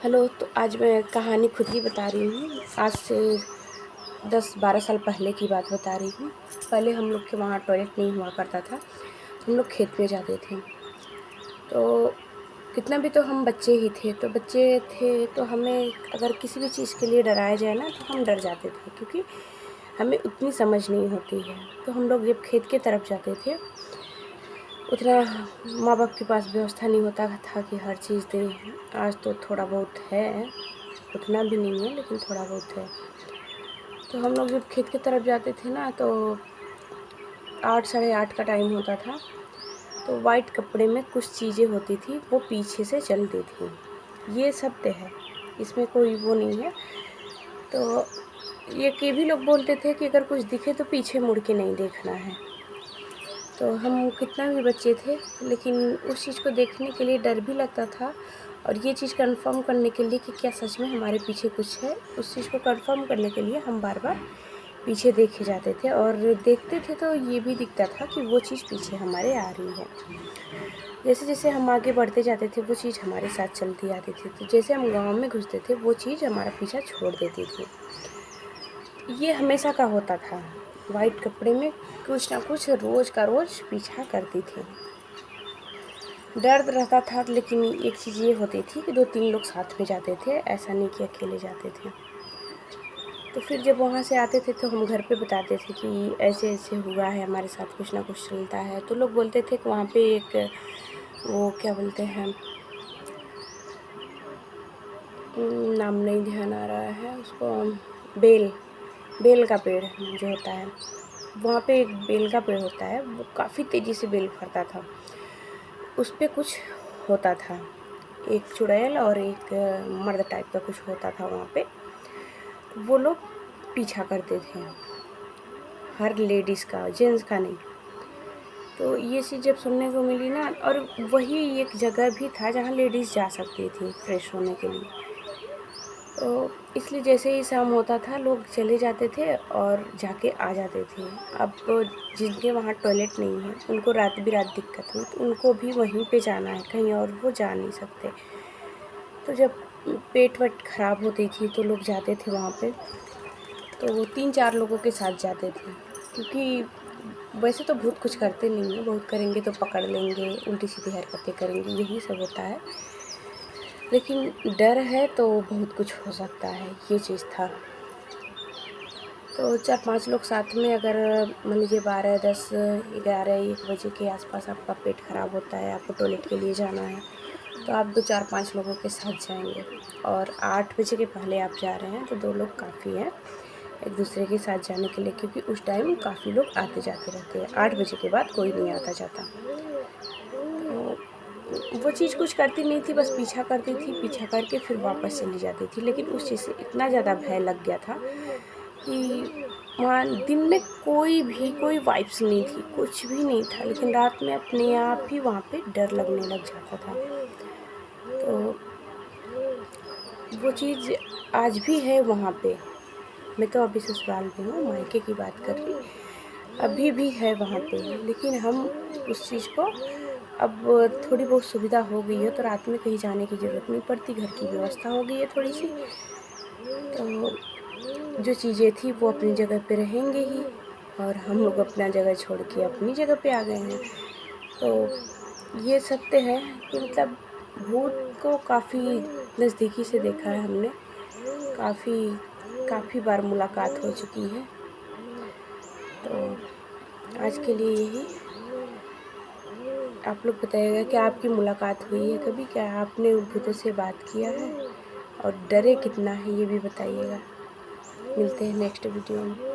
Hello. तो आज मैं कहानी खुद की बता रही हूँ। आज से 10-12 साल पहले की बात बता रही हूँ। पहले हम लोग के वहाँ टॉयलेट नहीं हुआ करता था, तो हम लोग खेत में जाते थे। तो कितना भी तो हम बच्चे ही थे, तो बच्चे थे तो हमें अगर किसी भी चीज़ के लिए डराया जाए ना तो हम डर जाते थे, क्योंकि हमें उतनी समझ नहीं होती है। तो हम लोग जब खेत की तरफ जाते थे, उतना माँ बाप के पास व्यवस्था नहीं होता था कि हर चीज़ दें। आज तो थोड़ा बहुत है, उतना भी नहीं है लेकिन थोड़ा बहुत है। तो हम लोग जब खेत की तरफ जाते थे ना, तो 8 साढ़े 8 का टाइम होता था। तो वाइट कपड़े में कुछ चीज़ें होती थी, वो पीछे से चलती थी। ये सत्य है, इसमें कोई वो नहीं है। तो ये भी लोग बोलते थे कि अगर कुछ दिखे तो पीछे मुड़ के नहीं देखना है। तो हम कितना भी बच्चे थे, लेकिन उस चीज़ को देखने के लिए डर भी लगता था, और ये चीज़ कंफर्म करने के लिए कि क्या सच में हमारे पीछे कुछ है, उस चीज़ को कंफर्म करने के लिए हम बार बार पीछे देखे जाते थे। और देखते थे तो ये भी दिखता था कि वो चीज़ पीछे हमारे आ रही है। जैसे जैसे हम आगे बढ़ते जाते थे, वो चीज़ हमारे साथ चलती आती थी। तो जैसे हम गांव में घुसते थे, वो चीज़ हमारा पीछा छोड़ देती थी। ये हमेशा का होता था। वाइट कपड़े में कुछ ना कुछ रोज़ का रोज़ पीछा करती थी। दर्द रहता था, लेकिन एक चीज़ ये होती थी कि 2-3 लोग साथ में जाते थे, ऐसा नहीं कि अकेले जाते थे। तो फिर जब वहाँ से आते थे तो हम घर पे बताते थे कि ऐसे-ऐसे हुआ है, हमारे साथ कुछ ना कुछ चलता है। तो लोग बोलते थे कि वहाँ पे एक वो क्या बोलते हैं, नाम नहीं ध्यान आ रहा है उसको, बेल बेल का पेड़ जो होता है, वहाँ पे एक बेल का पेड़ होता है, वो काफ़ी तेज़ी से बेल फरता था। उस पे कुछ होता था, एक चुड़ैल और एक मर्द टाइप का कुछ होता था वहाँ पे। तो वो लोग पीछा करते थे, हर लेडीज़ का, जेंट्स का नहीं। तो ये चीज़ जब सुनने को मिली ना, और वही एक जगह भी था जहाँ लेडीज़ जा सकती थी फ्रेश होने के लिए। तो इसलिए जैसे ही शाम होता था, लोग चले जाते थे और जाके आ जाते थे। अब जिनके वहाँ टॉयलेट नहीं है, उनको रात बिरात दिक्कत हुई, तो उनको भी वहीं पे जाना है, कहीं और वो जा नहीं सकते। तो जब पेट वट खराब होती थी तो लोग जाते थे वहाँ पे, तो वो 3-4 लोगों के साथ जाते थे। क्योंकि वैसे तो भूत कुछ करते नहीं हैं, बहुत करेंगे तो पकड़ लेंगे, उल्टी-सीधी हरकतें करेंगे, यही सब होता है। लेकिन डर है तो बहुत कुछ हो सकता है, ये चीज़ था। तो 4-5 लोग साथ में, अगर मान लीजिए 12, 10, 11, 1 बजे के आस-पास आपका पेट खराब होता है, आपको टॉयलेट के लिए जाना है, तो आप 2, 4, 5 लोगों के साथ जाएँगे। और 8 बजे के पहले आप जा रहे हैं तो 2 लोग काफ़ी हैं एक-दूसरे के साथ जाने के लिए, क्योंकि उस टाइम काफ़ी लोग आते-जाते रहते हैं। 8 बजे के बाद कोई नहीं आता-जाता। तो वो चीज़ कुछ करती नहीं थी, बस पीछा करती थी, पीछा करके फिर वापस चली जाती थी। लेकिन उस चीज़ से इतना ज़्यादा भय लग गया था कि वहाँ दिन में कोई वाइब्स नहीं थी, कुछ भी नहीं था, लेकिन रात में अपने आप ही वहाँ पे डर लगने लग जाता था। तो वो चीज़ आज भी है वहाँ पे। मैं तो अभी ससुराल में हूँ, मायके की बात कर रही, अभी भी है वहाँ पे। लेकिन हम उस चीज़ को, अब थोड़ी बहुत सुविधा हो गई है, तो रात में कहीं जाने की ज़रूरत नहीं पड़ती, घर की व्यवस्था हो गई है थोड़ी-सी। तो जो चीज़ें थी वो अपनी जगह पे रहेंगे ही, और हम लोग अपना जगह छोड़ के अपनी जगह पे आ गए हैं। तो ये सत्य है कि मतलब भूत को काफ़ी नज़दीकी से देखा है हमने, काफ़ी काफ़ी बार मुलाकात हो चुकी है। तो आज के लिए यही। आप लोग बताइएगा कि आपकी मुलाकात हुई है कभी? क्या आपने भूतों से बात किया है? और डरे कितना हैं, ये भी बताइएगा। मिलते हैं नेक्स्ट वीडियो में।